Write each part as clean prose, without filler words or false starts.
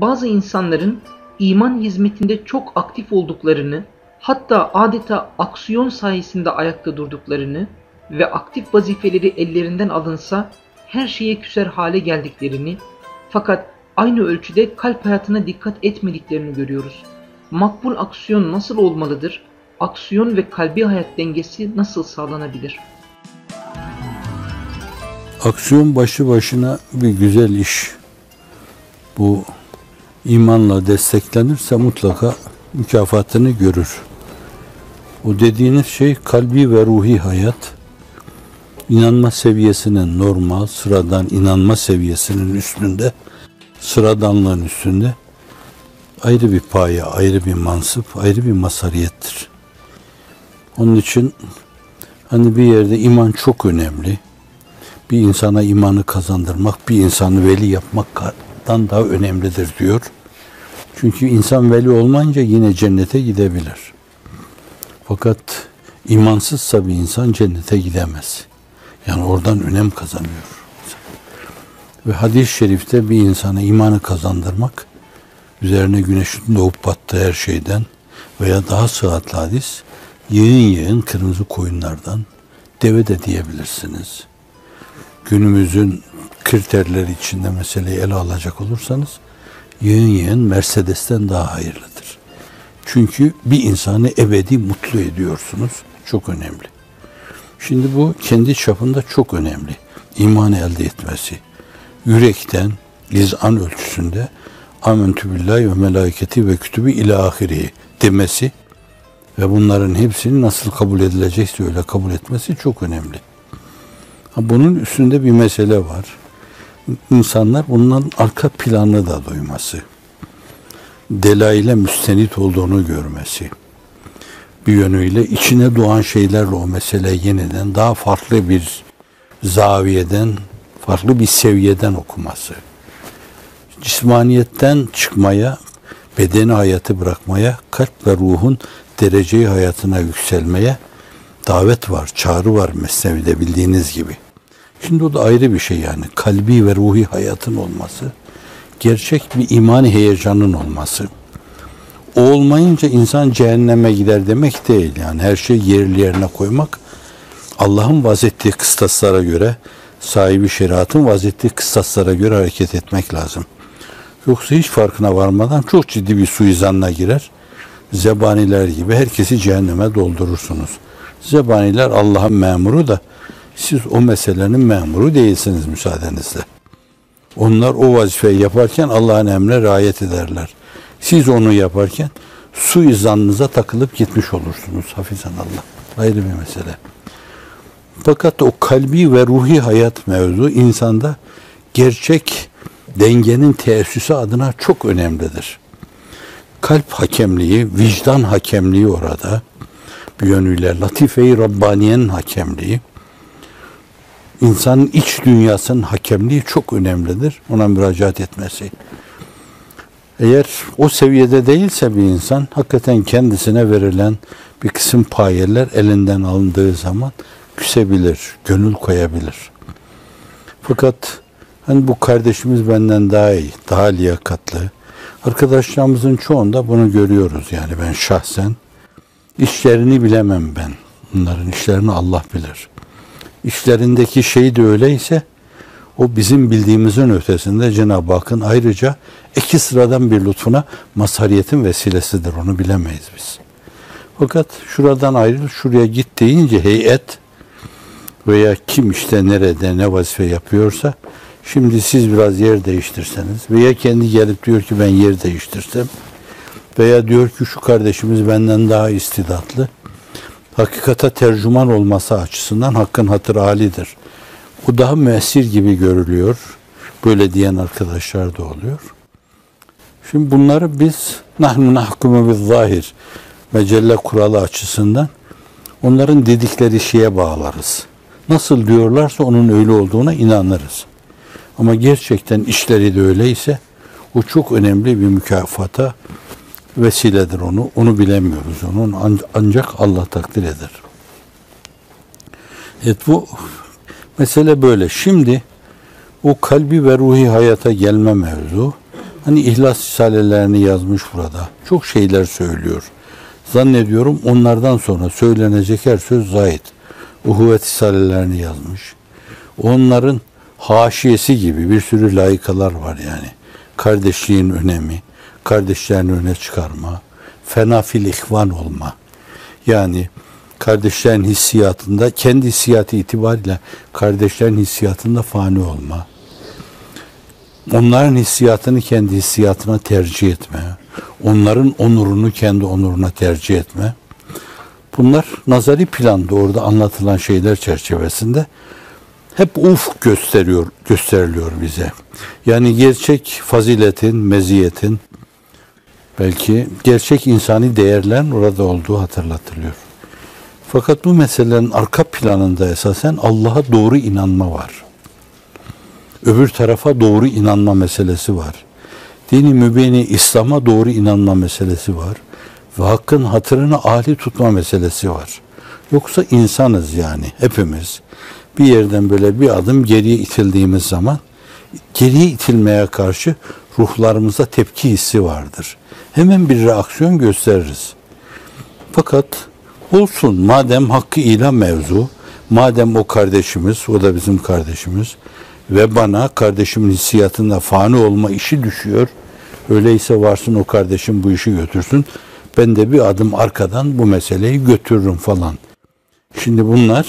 bazı insanların iman hizmetinde çok aktif olduklarını, hatta adeta aksiyon sayesinde ayakta durduklarını ve aktif vazifeleri ellerinden alınsa her şeye küser hale geldiklerini, fakat aynı ölçüde kalp hayatına dikkat etmediklerini görüyoruz. Makbul aksiyon nasıl olmalıdır? Aksiyon ve kalbi hayat dengesi nasıl sağlanabilir? Aksiyon başlı başına bir güzel iş. Bu imanla desteklenirse mutlaka mükafatını görür. O dediğiniz şey kalbi ve ruhi hayat. İnanma seviyesinin normal, sıradan inanma seviyesinin üstünde, sıradanlığın üstünde ayrı bir paye, ayrı bir mansıp, ayrı bir mazhariyettir. Onun için hani bir yerde iman çok önemli. Bir insana imanı kazandırmak, bir insanı veli yapmaktan daha önemlidir diyor. Çünkü insan veli olmayınca yine cennete gidebilir. Fakat imansızsa bir insan cennete gidemez. Yani oradan önem kazanıyor. Ve hadis-i şerifte bir insana imanı kazandırmak, üzerine güneşin doğup battığı her şeyden veya daha sıhhatli hadis, yığın kırmızı koyunlardan, deve de diyebilirsiniz. Günümüzün kriterleri içinde meseleyi ele alacak olursanız, yığın Mercedes'ten daha hayırlıdır. Çünkü bir insanı ebedi mutlu ediyorsunuz. Çok önemli. Şimdi bu kendi çapında çok önemli. İmanı elde etmesi. Yürekten, izan ölçüsünde Âmentü billahi ve melâiketi ve kütübü ilâ ahiri demesi ve bunların hepsini nasıl kabul edilecekse öyle kabul etmesi çok önemli. Bunun üstünde bir mesele var. İnsanlar bunların arka planını da duyması. Delaile müstenit olduğunu görmesi. Bir yönüyle içine doğan şeylerle o mesele yeniden daha farklı bir zaviyeden, farklı bir seviyeden okuması. Cismaniyetten çıkmaya, bedeni hayatı bırakmaya, kalp ve ruhun dereceyi hayatına yükselmeye davet var, çağrı var Mesnevi'de bildiğiniz gibi. Şimdi o da ayrı bir şey yani. Kalbi ve ruhi hayatın olması, gerçek bir imani heyecanın olması. O olmayınca insan cehenneme gider demek değil yani. Her şey yerli yerine koymak, Allah'ın vazettiği kıstaslara göre, sahibi şeriatın vazettiği kıstaslara göre hareket etmek lazım. Yoksa hiç farkına varmadan çok ciddi bir suizanla girer. Zebaniler gibi herkesi cehenneme doldurursunuz. Zebaniler Allah'ın memuru da siz o meselenin memuru değilsiniz müsaadenizle. Onlar o vazifeyi yaparken Allah'ın emrine riayet ederler. Siz onu yaparken suizanınıza takılıp gitmiş olursunuz. Hafizan Allah. Ayrı bir mesele. Fakat o kalbi ve ruhi hayat mevzu insanda gerçek dengenin teessüsü adına çok önemlidir. Kalp hakemliği, vicdan hakemliği orada. Bir yönüyle latife-i Rabbaniye'nin hakemliği. İnsanın iç dünyasının hakemliği çok önemlidir. Ona müracaat etmesi. Eğer o seviyede değilse bir insan, hakikaten kendisine verilen bir kısım payeler elinden alındığı zaman küsebilir, gönül koyabilir. Fakat hani bu kardeşimiz benden daha iyi, daha liyakatlı. Arkadaşlarımızın çoğunda bunu görüyoruz yani ben şahsen. İşlerini bilemem ben. Bunların işlerini Allah bilir. İşlerindeki şey de öyleyse o bizim bildiğimizin ötesinde Cenab-ı Hakk'ın ayrıca iki sıradan bir lütfuna mazhariyetin vesilesidir. Onu bilemeyiz biz. Fakat şuradan ayrıl, şuraya git deyince heyet veya kim işte nerede ne vazife yapıyorsa şimdi siz biraz yer değiştirseniz veya kendi gelip diyor ki ben yer değiştirsem veya diyor ki şu kardeşimiz benden daha istidatlı. Hakikata tercüman olması açısından hakkın hatırı âlidir. O daha müessir gibi görülüyor. Böyle diyen arkadaşlar da oluyor. Şimdi bunları biz nahnu nahkumu bizzahir mecelle kuralı açısından onların dedikleri şeye bağlarız. Nasıl diyorlarsa onun öyle olduğuna inanırız. Ama gerçekten işleri de öyleyse o çok önemli bir mükafata vesiledir onu. Onu bilemiyoruz. Onu ancak Allah takdir eder. Evet bu mesele böyle. Şimdi o kalbi ve ruhi hayata gelme mevzu Hani İhlas Risalelerini yazmış burada. Çok şeyler söylüyor. Zannediyorum onlardan sonra söylenecek her söz zahit. Uhuvvet Risalelerini yazmış. Onların haşiyesi gibi bir sürü layıkalar var yani. Kardeşliğin önemi, kardeşlerini öne çıkarma, fenafil ihvan olma. Yani kardeşlerin hissiyatında, kendi hissiyatı itibariyle kardeşlerin hissiyatında fani olma. Onların hissiyatını kendi hissiyatına tercih etme. Onların onurunu kendi onuruna tercih etme. Bunlar nazari planda orada anlatılan şeyler çerçevesinde hep ufuk gösteriliyor bize. Yani gerçek faziletin, meziyetin, belki gerçek insani değerlerin orada olduğu hatırlatılıyor. Fakat bu meselelerin arka planında esasen Allah'a doğru inanma var. Öbür tarafa doğru inanma meselesi var. Dini mübini İslam'a doğru inanma meselesi var. Ve hakkın hatırını âli tutma meselesi var. Yoksa insanız yani hepimiz. Bir yerden böyle bir adım geriye itildiğimiz zaman geriye itilmeye karşı ruhlarımızda tepki hissi vardır. Hemen bir reaksiyon gösteririz. Fakat olsun madem hakkı ilan mevzu, madem o kardeşimiz, o da bizim kardeşimiz ve bana kardeşimin hissiyatında fani olma işi düşüyor. Öyleyse varsın o kardeşim bu işi götürsün. Ben de bir adım arkadan bu meseleyi götürürüm falan. Şimdi bunlar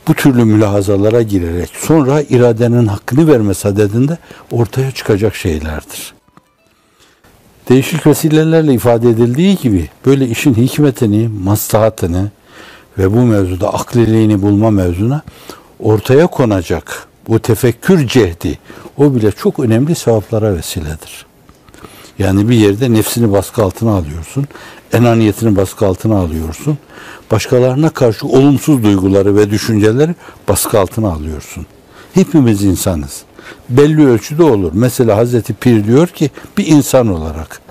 bu türlü mülahazalara girerek sonra iradenin hakkını verme sadedinde ortaya çıkacak şeylerdir. Değişik vesilelerle ifade edildiği gibi böyle işin hikmetini, maslahatını ve bu mevzuda akliliğini bulma mevzuna ortaya konacak bu tefekkür cehdi, o bile çok önemli sevaplara vesiledir. Yani bir yerde nefsini baskı altına alıyorsun, enaniyetini baskı altına alıyorsun, başkalarına karşı olumsuz duyguları ve düşünceleri baskı altına alıyorsun. Hepimiz insanız. Belli ölçüde olur. Mesela Hazreti Pir diyor ki bir insan olarak,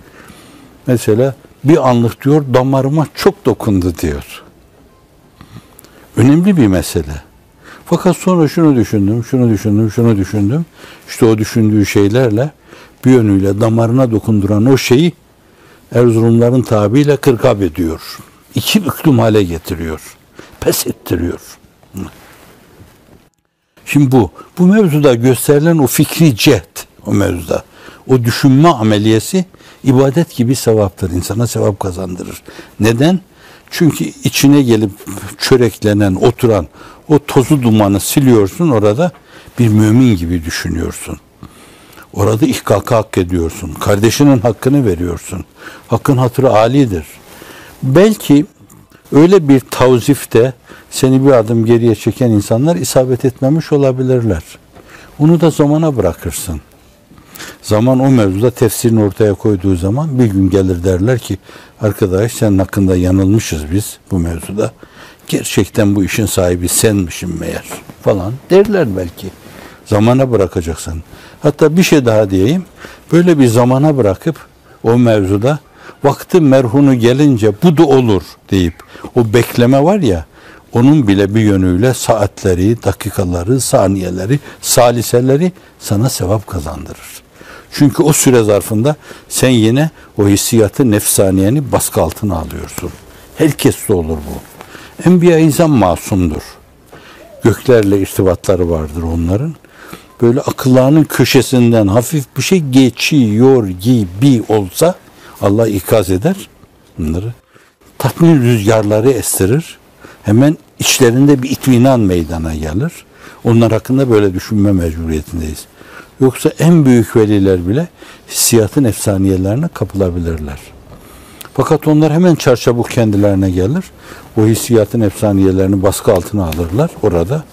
mesela bir anlık diyor damarıma çok dokundu diyor. Önemli bir mesele. Fakat sonra şunu düşündüm. İşte o düşündüğü şeylerle bir yönüyle damarına dokunduran o şeyi Erzurumların tabiriyle kırkab ediyor. İki büklüm hale getiriyor. Pes ettiriyor. Şimdi bu mevzuda gösterilen o fikri cehd, o mevzuda, o düşünme ameliyesi ibadet gibi sevaptır. İnsana sevap kazandırır. Neden? Çünkü içine gelip çöreklenen, oturan o tozu dumanı siliyorsun, orada bir mümin gibi düşünüyorsun. Orada ihkaka hak ediyorsun. Kardeşinin hakkını veriyorsun. Hakkın hatırı âlidir. Belki öyle bir tavzifte seni bir adım geriye çeken insanlar isabet etmemiş olabilirler. Onu da zamana bırakırsın. Zaman o mevzuda tefsirini ortaya koyduğu zaman bir gün gelir derler ki arkadaş senin hakkında yanılmışız biz bu mevzuda. Gerçekten bu işin sahibi senmişsin meğer falan derler belki. Zamana bırakacaksın. Hatta bir şey daha diyeyim. Böyle bir zamana bırakıp o mevzuda vakti merhunu gelince bu da olur deyip o bekleme var ya, onun bile bir yönüyle saatleri, dakikaları, saniyeleri, saliseleri sana sevap kazandırır. Çünkü o süre zarfında sen yine o hissiyatı nefsaniyeni baskı altına alıyorsun. Herkeste olur bu. Enbiya insan masumdur. Göklerle irtibatları vardır onların. Böyle akıllarının köşesinden hafif bir şey geçiyor gibi olsa Allah ikaz eder bunları. Tatmin rüzgarları estirir. Hemen içlerinde bir itminan meydana gelir. Onlar hakkında böyle düşünme mecburiyetindeyiz. Yoksa en büyük veliler bile hissiyatın efsaniyelerine kapılabilirler. Fakat onlar hemen çarçabuk kendilerine gelir. O hissiyatın efsaniyelerini baskı altına alırlar. Orada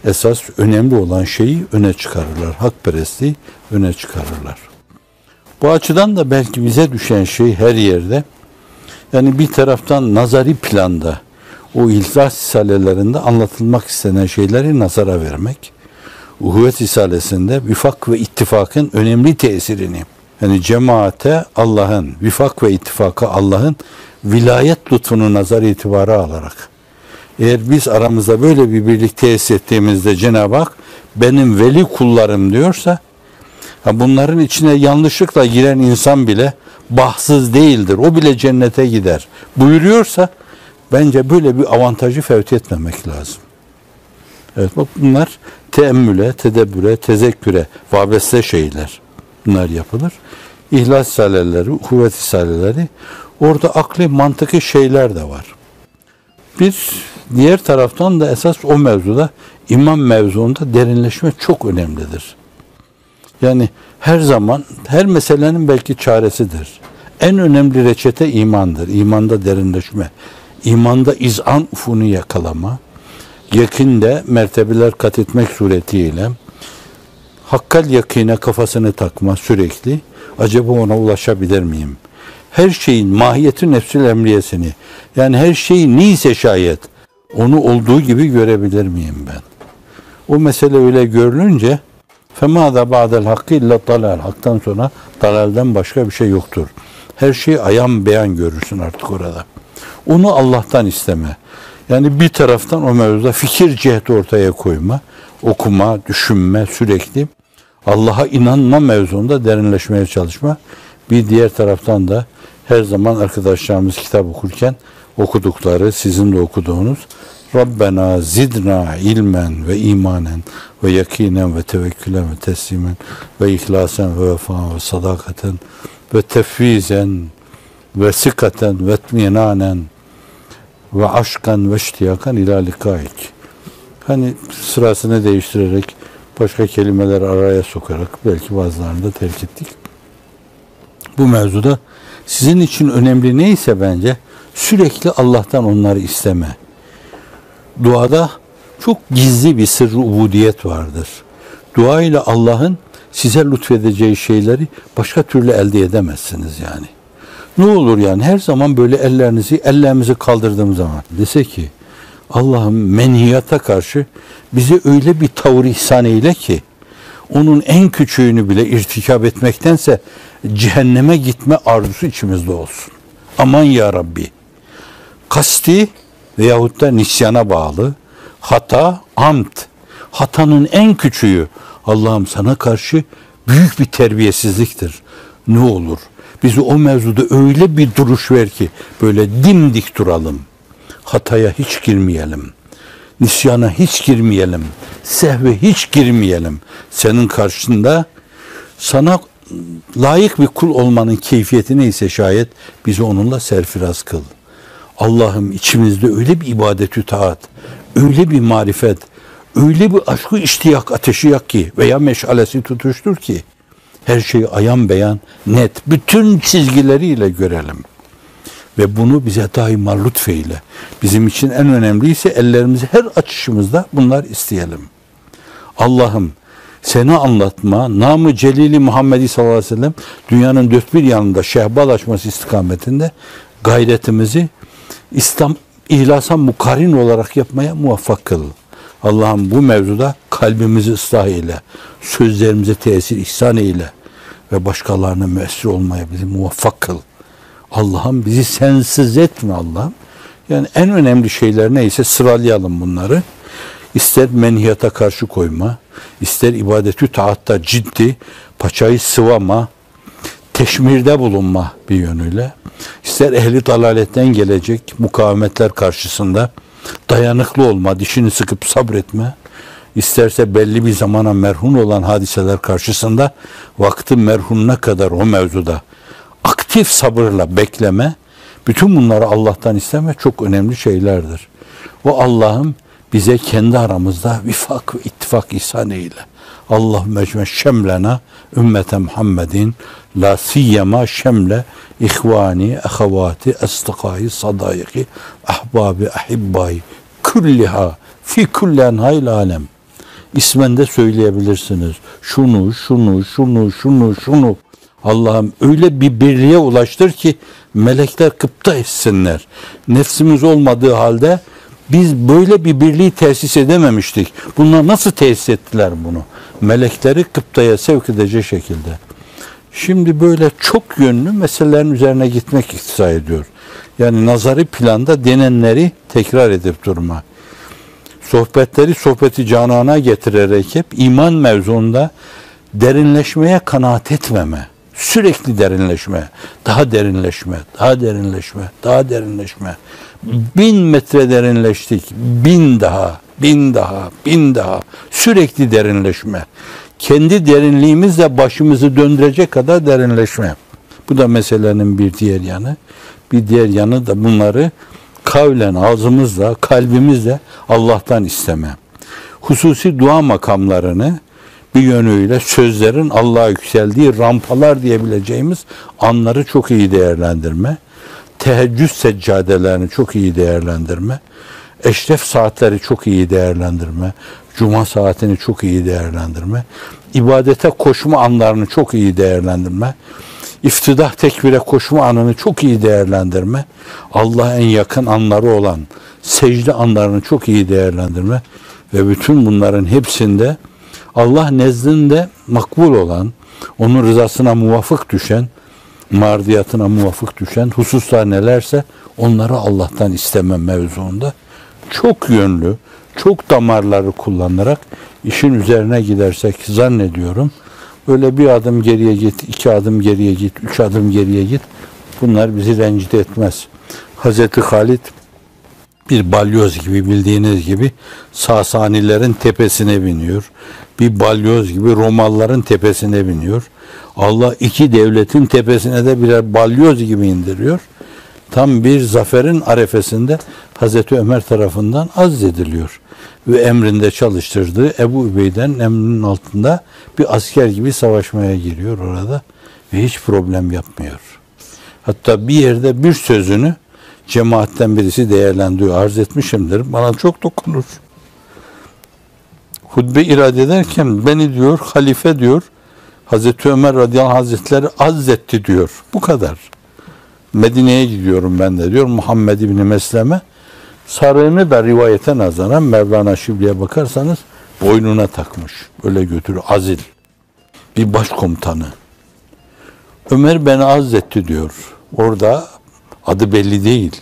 esas önemli olan şeyi öne çıkarırlar. Hakperestliği öne çıkarırlar. Bu açıdan da belki bize düşen şey her yerde, yani bir taraftan nazari planda o İhlas Risalelerinde anlatılmak istenen şeyleri nazara vermek, Uhuvvet Risalesinde vifak ve ittifakın önemli tesirini, yani cemaate Allah'ın, vifak ve ittifaka Allah'ın vilayet lütfunu nazar itibara alarak, eğer biz aramızda böyle bir birlik tesis ettiğimizde Cenab-ı Hak benim veli kullarım diyorsa, Bunların içine yanlışlıkla giren insan bile bahtsız değildir. O bile cennete gider buyuruyorsa bence böyle bir avantajı fevt etmemek lazım. Evet, bak bunlar teemmüle, tedebbüre, tezekküre vabeste şeyler. Bunlar yapılır. İhlas risaleleri, uhuvvet risaleleri, orada akli, mantıki şeyler de var. Bir diğer taraftan da esas o mevzuda, iman mevzuunda derinleşme çok önemlidir. Yani her zaman, her meselenin belki çaresidir. En önemli reçete imandır. İmanda derinleşme, imanda izan ufunu yakalama, yakinde mertebeler kat etmek suretiyle hakkal yakine kafasını takma sürekli. Acaba ona ulaşabilir miyim? Her şeyin mahiyeti nefsül emriyesini, yani her şey neyse şayet onu olduğu gibi görebilir miyim ben? O mesele öyle görülünce فَمَاذَا بَعْدَ الْحَقِّ اِلَّا dalal. Hak'tan sonra dalalden başka bir şey yoktur. Her şeyi ayan beyan görürsün artık orada. Onu Allah'tan isteme. Yani bir taraftan o mevzuda fikir ciheti ortaya koyma, okuma, düşünme sürekli. Allah'a inanma mevzunda derinleşmeye çalışma. Bir diğer taraftan da her zaman arkadaşlarımız kitap okurken okudukları, sizin de okuduğunuz Rabbena zidna ilmen ve imanen ve yakinen ve tevekkülen ve teslimen ve ihlasen ve vefa ve sadakaten ve tefvizen ve sikaten ve etminanen ve aşkan ve iştiyakan ila likaik. Hani sırasını değiştirerek başka kelimeler araya sokarak belki bazılarını da terk ettik. Bu mevzuda sizin için önemli neyse bence sürekli Allah'tan onları isteme. Duada çok gizli bir sırrı ubudiyet vardır. Dua ile Allah'ın size lütfedeceği şeyleri başka türlü elde edemezsiniz yani. Ne olur yani her zaman böyle ellerimizi kaldırdığım zaman dese ki Allah'ım menhiyata karşı bize öyle bir tavır ihsan eyle ki onun en küçüğünü bile irtikab etmektense cehenneme gitme arzusu içimizde olsun. Aman ya Rabbi. Kasti veyahut da nisyana bağlı hata, amd. Hatanın en küçüğü Allah'ım sana karşı büyük bir terbiyesizliktir. Ne olur bizi o mevzuda öyle bir duruş ver ki böyle dimdik duralım. Hataya hiç girmeyelim. Nisyana hiç girmeyelim. Sehve hiç girmeyelim. Senin karşında sana layık bir kul olmanın keyfiyeti neyse şayet bizi onunla serfiraz kıl. Allah'ım içimizde öyle bir ibadet-ü taat, öyle bir marifet, öyle bir aşkı iştiyak ateşi yak ki veya meşalesi tutuştur ki her şeyi ayan beyan, net, bütün çizgileriyle görelim. Ve bunu bize daima lütfeyle. Bizim için en önemliyse ellerimizi her açışımızda bunlar isteyelim. Allah'ım seni anlatma, namı celili Muhammedi sallallahu aleyhi ve sellem dünyanın dört bir yanında şehbalaşması istikametinde gayretimizi İslam ihlasa mukarin olarak yapmaya muvaffak kıl. Allah'ım bu mevzuda kalbimizi ıslah eyle, sözlerimize tesir ihsan eyle ve başkalarına müessir olmaya bizi muvaffak kıl. Allah'ım bizi sensiz etme Allah'ım. Yani en önemli şeyler neyse sıralayalım bunları. İster menhiyata karşı koyma, ister ibadetü taatta ciddi, paçayı sıvama, teşmirde bulunma bir yönüyle, ister ehli dalaletten gelecek mukavemetler karşısında dayanıklı olma, dişini sıkıp sabretme, isterse belli bir zamana merhun olan hadiseler karşısında vakti merhununa kadar o mevzuda aktif sabırla bekleme, bütün bunları Allah'tan isteme çok önemli şeylerdir. O Allah'ım bize kendi aramızda vifak ve ittifak ihsan eyle. Allahümme ecme şemlena ümmete Muhammedin la siyyema şemle ihvani, ehavati, estikayı, sadayiki, ahbabi, ahibbayi külliha fi kulli enhayl alem. İsmen de söyleyebilirsiniz. Şunu. Allah'ım öyle bir birliğe ulaştır ki melekler kıpta etsinler. Nefsimiz olmadığı halde biz böyle bir birliği tesis edememiştik. Bunlar nasıl tesis ettiler bunu? Melekleri kıptaya sevk edecek şekilde. Şimdi böyle çok yönlü meselelerin üzerine gitmek iktiza ediyor. Yani nazari planda denenleri tekrar edip durma. Sohbeti canana getirerek hep iman mevzuunda derinleşmeye kanaat etmeme, sürekli derinleşme, daha derinleşme, daha derinleşme, daha derinleşme. 1000 metre derinleştik, 1000 daha, 1000 daha, 1000 daha, sürekli derinleşme. Kendi derinliğimizle başımızı döndürecek kadar derinleşme. Bu da meselenin bir diğer yanı. Bir diğer yanı da bunları kavlen, ağzımızla, kalbimizle Allah'tan isteme. Hususi dua makamlarını bir yönüyle sözlerin Allah'a yükseldiği rampalar diyebileceğimiz anları çok iyi değerlendirme. Teheccüd seccadelerini çok iyi değerlendirme. Eşref saatleri çok iyi değerlendirme. Cuma saatini çok iyi değerlendirme. İbadete koşma anlarını çok iyi değerlendirme. İftidah tekbire koşma anını çok iyi değerlendirme. Allah'a en yakın anları olan secde anlarını çok iyi değerlendirme. Ve bütün bunların hepsinde Allah nezdinde makbul olan, onun rızasına muvafık düşen, mardiyatına muvafık düşen hususlar nelerse onları Allah'tan isteme mevzuunda çok yönlü, çok damarları kullanarak işin üzerine gidersek zannediyorum böyle bir adım geriye git, 2 adım geriye git, 3 adım geriye git, bunlar bizi rencide etmez. Hazreti Halid bir balyoz gibi, bildiğiniz gibi Sasanilerin tepesine biniyor. Bir balyoz gibi Romalıların tepesine biniyor. Allah 2 devletin tepesine de birer balyoz gibi indiriyor. Tam bir zaferin arefesinde Hazreti Ömer tarafından azzediliyor. Ve emrinde çalıştırdığı Ebu Übeyde'nin emrinin altında bir asker gibi savaşmaya giriyor orada. Ve hiç problem yapmıyor. Hatta bir yerde bir sözünü cemaatten birisi değerlendiriyor. Arz etmişimdir. Bana çok dokunur. Hutbe irade ederken beni diyor, halife diyor, Hazreti Ömer radıyallahu anh hazretleri azzetti diyor. Bu kadar. Medine'ye gidiyorum ben de diyor. Muhammed İbni Mesleme sarığını da rivayete nazaran Mevlana Şibli'ye bakarsanız boynuna takmış. Öyle götürüyor. Azil. Bir başkomutanı. Ömer beni azzetti diyor. Orada adı belli değil.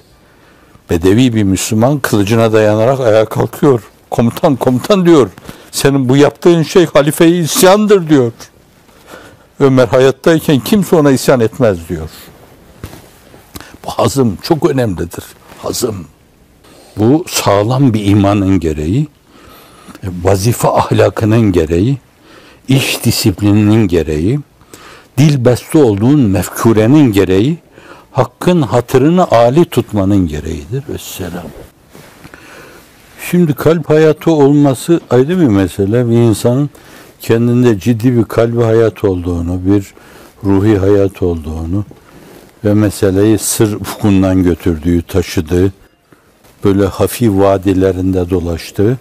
Bedevi bir Müslüman kılıcına dayanarak ayağa kalkıyor. Komutan, komutan diyor. Senin bu yaptığın şey halifeye isyandır diyor. Ömer hayattayken kimse ona isyan etmez diyor. Bu hazım çok önemlidir. Hazım. Bu sağlam bir imanın gereği, vazife ahlakının gereği, iş disiplininin gereği, dilbeste olduğun mefkurenin gereği, hakkın hatırını âli tutmanın gereğidir. Vesselam. Şimdi kalp hayatı olması ayrı bir mesele. Bir insanın kendinde ciddi bir kalbi hayat olduğunu, bir ruhi hayat olduğunu ve meseleyi sır ufkundan götürdüğü, taşıdığı, böyle hafif vadilerinde dolaştığı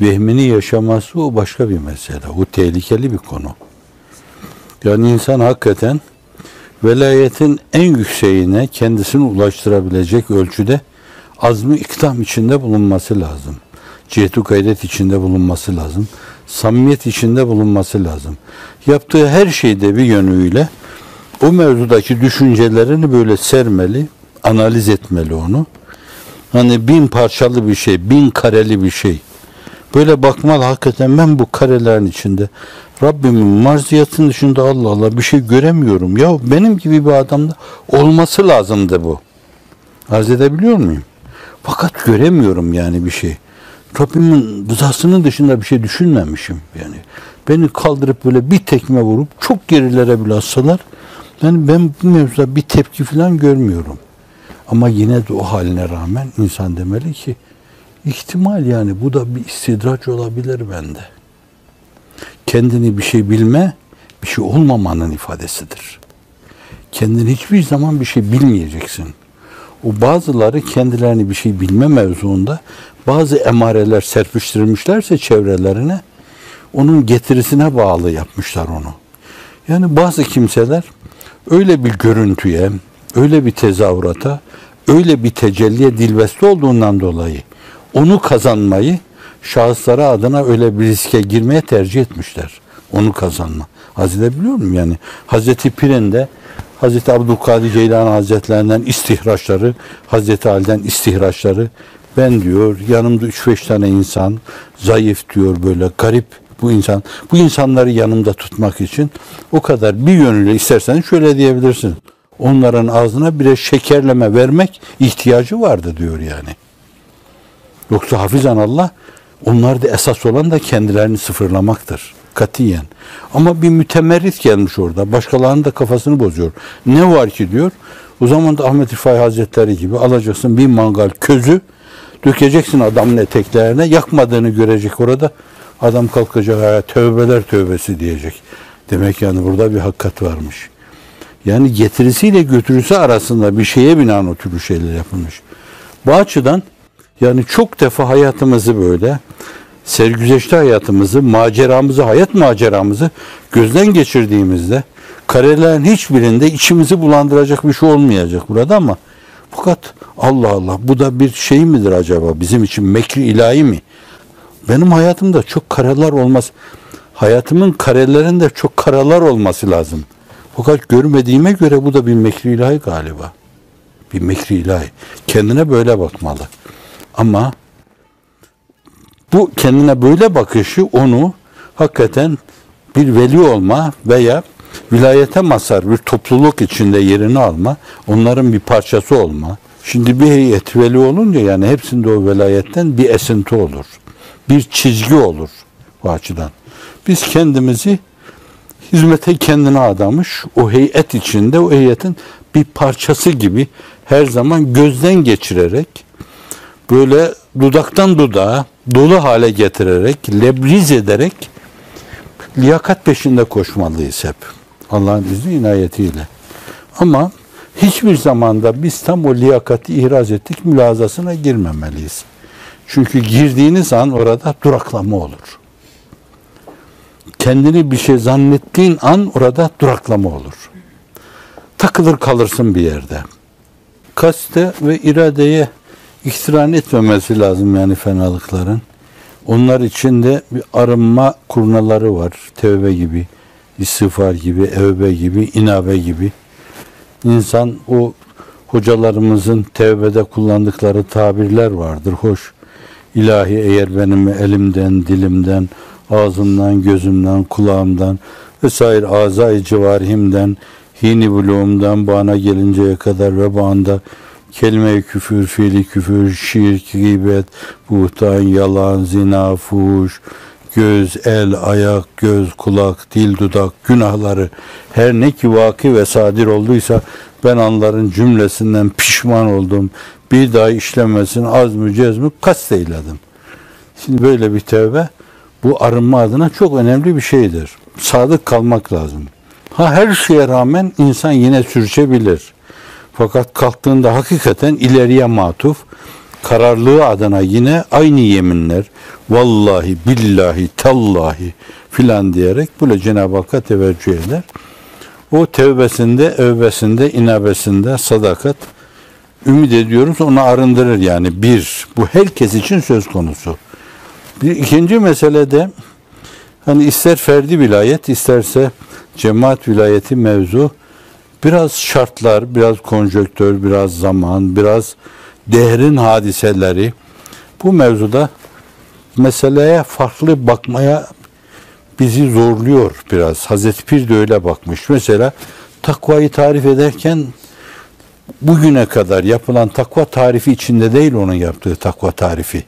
vehmini yaşaması o başka bir mesele. O tehlikeli bir konu. Yani insan hakikaten velayetin en yükseğine kendisini ulaştırabilecek ölçüde azmi ikdam içinde bulunması lazım. Cihd-i gayret içinde bulunması lazım. Samimiyet içinde bulunması lazım. Yaptığı her şeyde bir yönüyle o mevzudaki düşüncelerini böyle sermeli, analiz etmeli onu. Hani 1000 parçalı bir şey, 1000 kareli bir şey. Böyle bakmalı hakikaten ben bu karelerin içinde Rabbimin marziyatının dışında Allah Allah bir şey göremiyorum. Ya benim gibi bir adamda olması lazımdı bu. Arz edebiliyor muyum? Fakat göremiyorum yani bir şey. Rabbimin rızasının dışında bir şey düşünmemişim yani. Beni kaldırıp böyle bir tekme vurup çok gerilere bile atsalar yani ben bu mevzuda bir tepki falan görmüyorum. Ama yine de o haline rağmen insan demeli ki ihtimal yani bu da bir istidraç olabilir bende. Kendini bir şey bilme, bir şey olmamanın ifadesidir. Kendini hiçbir zaman bir şey bilmeyeceksin. O bazıları kendilerini bir şey bilme mevzuunda bazı emareler serpiştirilmişlerse çevrelerine onun getirisine bağlı yapmışlar onu. Yani bazı kimseler öyle bir görüntüye, öyle bir tezahürata, öyle bir tecelliye dilbeste olduğundan dolayı onu kazanmayı şahısları adına öyle bir riske girmeye tercih etmişler. Onu kazanma. Hazredebiliyor muyum yani? Hazreti Pir'in de Hazreti Abdülkadir Geylani Hazretlerinden istihraçları, Hazreti Ali'den istihraçları ben diyor yanımda 3-5 tane insan zayıf diyor böyle garip Bu insanları yanımda tutmak için o kadar bir yönüyle istersen şöyle diyebilirsin. Onların ağzına bire şekerleme vermek ihtiyacı vardı diyor yani. Yoksa hafizan Allah, onlarda esas olan da kendilerini sıfırlamaktır. Katiyen. Ama bir mütemerrit gelmiş orada. Başkalarının da kafasını bozuyor. Ne var ki diyor. O zaman da Ahmet Rifai Hazretleri gibi alacaksın bir mangal közü, dökeceksin adamın eteklerine, yakmadığını görecek orada. Adam kalkacak, tövbeler tövbesi diyecek. Demek yani burada bir hakikat varmış. Yani getirisiyle götürüsü arasında bir şeye binaen o türlü şeyler yapılmış. Bu açıdan yani çok defa hayatımızı böyle, sergüzeşte hayatımızı, maceramızı, hayat maceramızı gözden geçirdiğimizde karelerin hiçbirinde içimizi bulandıracak bir şey olmayacak burada ama fakat Allah Allah, bu da bir şey midir acaba bizim için, mekri ilahi mi? Benim hayatımda çok kareler olmaz. Hayatımın karelerinde çok karalar olması lazım. Fakat görmediğime göre bu da bir mekri ilahi galiba. Bir mekri ilahi. Kendine böyle bakmalı. Ama bu kendine böyle bakışı onu hakikaten bir veli olma veya vilayete mazhar bir topluluk içinde yerini alma, onların bir parçası olma. Şimdi bir heyet veli olunca yani hepsinde o velayetten bir esinti olur. Bir çizgi olur bu açıdan. Biz kendimizi hizmete kendine adamış, o heyet içinde, o heyetin bir parçası gibi her zaman gözden geçirerek, böyle dudaktan dudağa dolu hale getirerek, lebriz ederek liyakat peşinde koşmalıyız hep. Allah'ın izni inayetiyle. Ama hiçbir zamanda biz tam o liyakati ihraz ettik mülazasına girmemeliyiz. Çünkü girdiğiniz an orada duraklama olur. Kendini bir şey zannettiğin an orada duraklama olur. Takılır kalırsın bir yerde. Kaste ve iradeye iktiran etmemesi lazım yani fenalıkların. Onlar için de bir arınma kurnaları var. Tevbe gibi, istiğfar gibi, evbe gibi, inabe gibi. İnsan o hocalarımızın tevbede kullandıkları tabirler vardır. Hoş, ilahi eğer benim elimden, dilimden, ağzımdan, gözümden, kulağımdan vesaire azai civarihimden, hini buluğumdan bana gelinceye kadar ve bağında kelime-i küfür, fiili küfür, şirk, gıybet, buhtan, yalan, zina, fuhuş, göz, el, ayak, göz, kulak, dil, dudak, günahları her ne ki vaki ve sadir olduysa ben onların cümlesinden pişman oldum. Bir daha işlenmesin azmü cezmü kasteyledim. Şimdi böyle bir tevbe bu arınma adına çok önemli bir şeydir. Sadık kalmak lazım. Her şeye rağmen insan yine sürçebilir. Fakat kalktığında hakikaten ileriye matuf, kararlılığı adına yine aynı yeminler, vallahi, billahi, tallahi filan diyerek böyle Cenab-ı Hakk'a teveccüh eder. O tevbesinde, övbesinde, inabesinde sadakat, ümit ediyoruz onu arındırır yani. Bu herkes için söz konusu. Bir ikinci mesele de hani ister ferdi vilayet, isterse cemaat vilayeti mevzu, biraz şartlar, biraz konjonktür, biraz zaman, biraz dehrin hadiseleri bu mevzuda meseleye farklı bakmaya bizi zorluyor biraz. Hazreti Pir de öyle bakmış. Mesela takvayı tarif ederken bugüne kadar yapılan takva tarifi içinde değil onun yaptığı takva tarifi.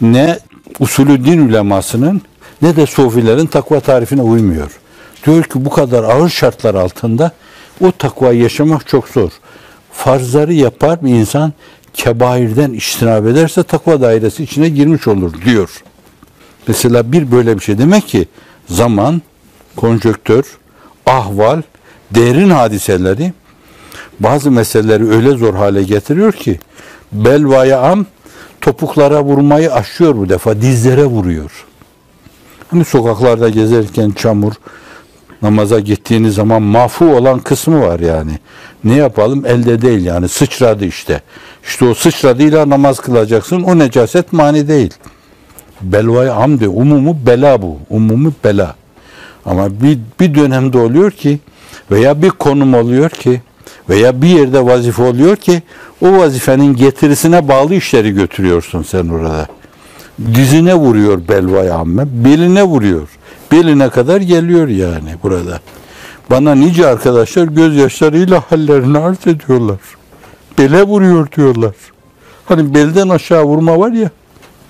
Ne usulü din ulemasının ne de sofilerin takva tarifine uymuyor. Diyor ki bu kadar ağır şartlar altında o takvayı yaşamak çok zor. Farzları yapar bir insan kebairden içtinab ederse takva dairesi içine girmiş olur diyor. Mesela bir böyle bir şey demek ki zaman, konjonktür, ahval, derin hadiseleri bazı meseleleri öyle zor hale getiriyor ki belvaya am topuklara vurmayı aşıyor bu defa, dizlere vuruyor. Hani sokaklarda gezerken çamur, namaza gittiğiniz zaman mahfu olan kısmı var yani. Ne yapalım? Elde değil yani. Sıçradı işte. İşte o sıçradıyla namaz kılacaksın. O necaset mani değil. Belvay amde. Umumu bela bu. Umumu bela. Ama bir dönemde oluyor ki veya bir konum oluyor ki veya bir yerde vazife oluyor ki o vazifenin getirisine bağlı işleri götürüyorsun sen orada. Dizine vuruyor belvay amme, beline vuruyor. Beline kadar geliyor yani burada. Bana nice arkadaşlar gözyaşlarıyla hallerini arz ediyorlar. Bele vuruyor diyorlar. Hani belden aşağı vurma var ya,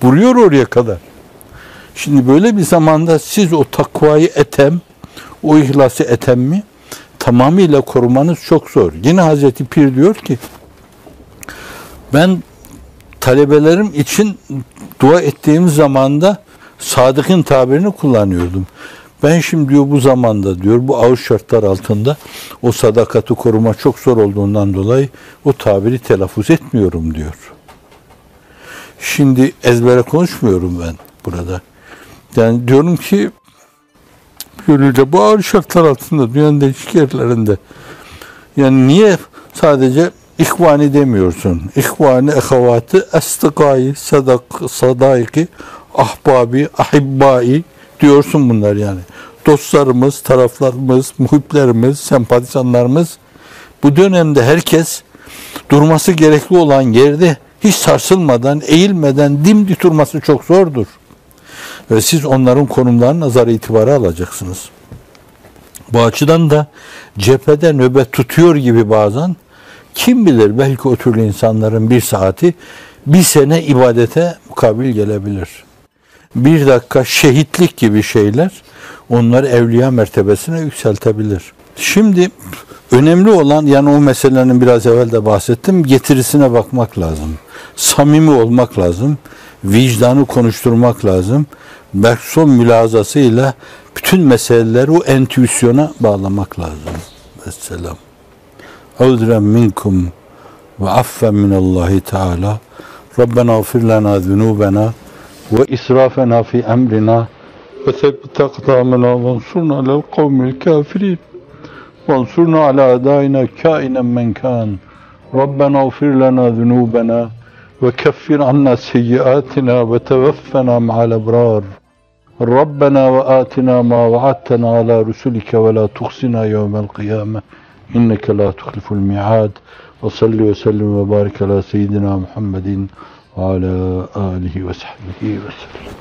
vuruyor oraya kadar. Şimdi böyle bir zamanda siz o takvayı etem, o ihlası etem mi tamamıyla korumanız çok zor. Yine Hazreti Pir diyor ki, ben talebelerim için dua ettiğim zamanda Sadık'ın tabirini kullanıyordum. Ben şimdi diyor bu zamanda diyor bu ağır şartlar altında o sadakati koruma çok zor olduğundan dolayı o tabiri telaffuz etmiyorum diyor. Şimdi ezbere konuşmuyorum ben burada. Yani diyorum ki yönüyle bu ağır şartlar altında dünyanın değişik yerlerinde yani niye sadece İhvani demiyorsun. İhvani, ehavatı, estikayı, sadaiki, ahbabi, ahibbai diyorsun bunlar yani. Dostlarımız, taraflarımız, muhiplerimiz, sempatizanlarımız bu dönemde herkes durması gerekli olan yerde hiç sarsılmadan, eğilmeden dimdik durması çok zordur. Ve siz onların konumlarını nazara itibara alacaksınız. Bu açıdan da cephede nöbet tutuyor gibi bazen kim bilir belki o türlü insanların bir saati bir sene ibadete mukabil gelebilir. Bir dakika şehitlik gibi şeyler onları evliya mertebesine yükseltebilir. Şimdi önemli olan yani o meselenin biraz evvel de bahsettim getirisine bakmak lazım. Samimi olmak lazım. Vicdanı konuşturmak lazım. Bergson mülazasıyla bütün meseleleri o entüisyona bağlamak lazım. Vesselam. Udren minkum ve affen minallahi teala. Rabbena gfir lana zunubena ve israfena fi emrina ve sebbit akdamena ve ansurna alel kavmil kafirin ve ansurna ala adaina kainen men kan. Rabbena gfir lana zunubena ve keffir anna seyyiatina ve tevaffena ma'al ebrar. ربنا وآتنا ما وعدتنا على رسلك ولا تخزنا يوم القيامة إنك لا تخلف الميعاد وصل وسلم وبارك على سيدنا محمد وعلى آله وصحبه وسلم